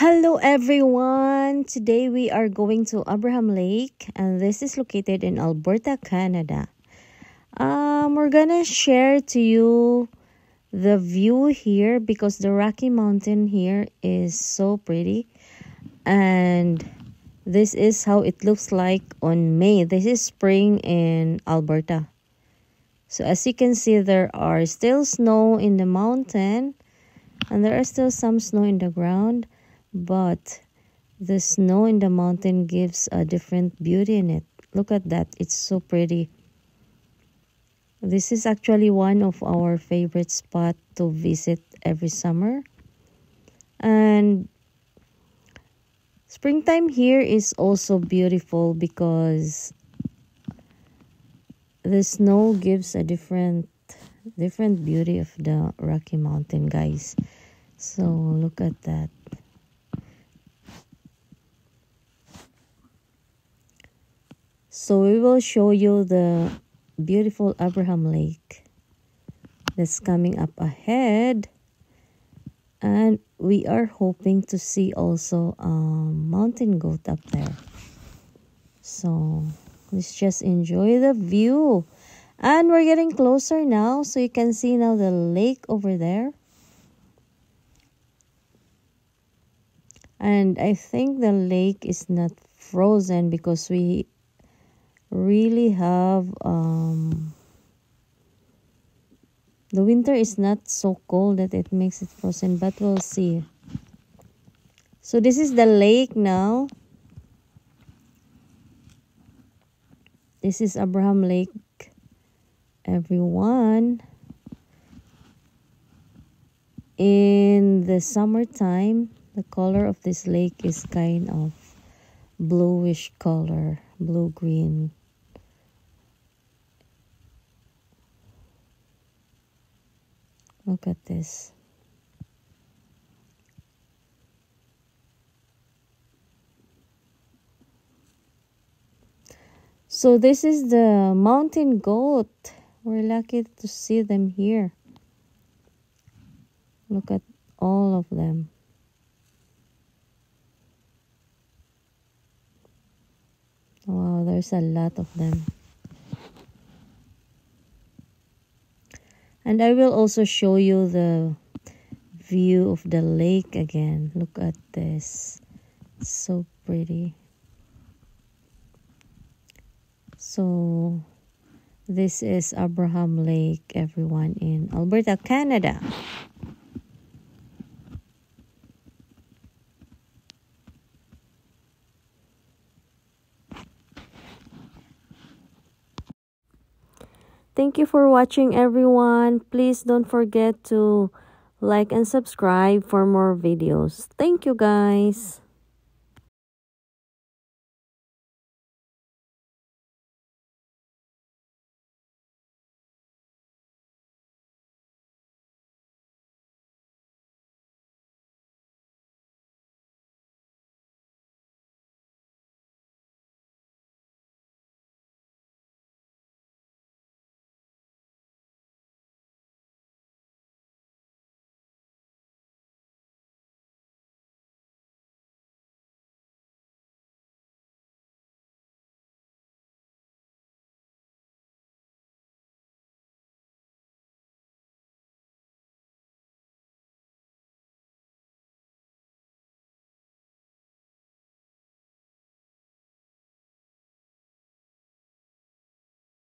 Hello everyone! Today we are going to Abraham Lake and this is located in Alberta, Canada. We're gonna share to you the view here because the Rocky Mountain here is so pretty, and this is how it looks like on May. This is spring in Alberta. So as you can see, there are still snow in the mountain and there are still some snow in the ground, but the snow in the mountain gives a different beauty in it. Look at that, it's so pretty. This is actually one of our favorite spots to visit every summer. And springtime here is also beautiful because the snow gives a different beauty of the Rocky Mountain, guys. So look at that. So we will show you the beautiful Abraham Lake that's coming up ahead, and we are hoping to see also a mountain goat up there. So let's just enjoy the view. And we're getting closer now, so you can see now the lake over there. And I think the lake is not frozen because we really have the winter is not so cold that it makes it frozen, but we'll see. So this is the lake now. This is Abraham Lake, everyone. In the summertime, the color of this lake is kind of bluish color, blue-green. Look at this. So this is the mountain goat. We're lucky to see them here. Look at all of them. Wow, there's a lot of them. And I will also show you the view of the lake again. Look at this. It's so pretty. So this is Abraham Lake, everyone, in Alberta, Canada. Thank you for watching, everyone. Please don't forget to like and subscribe for more videos. Thank you, guys.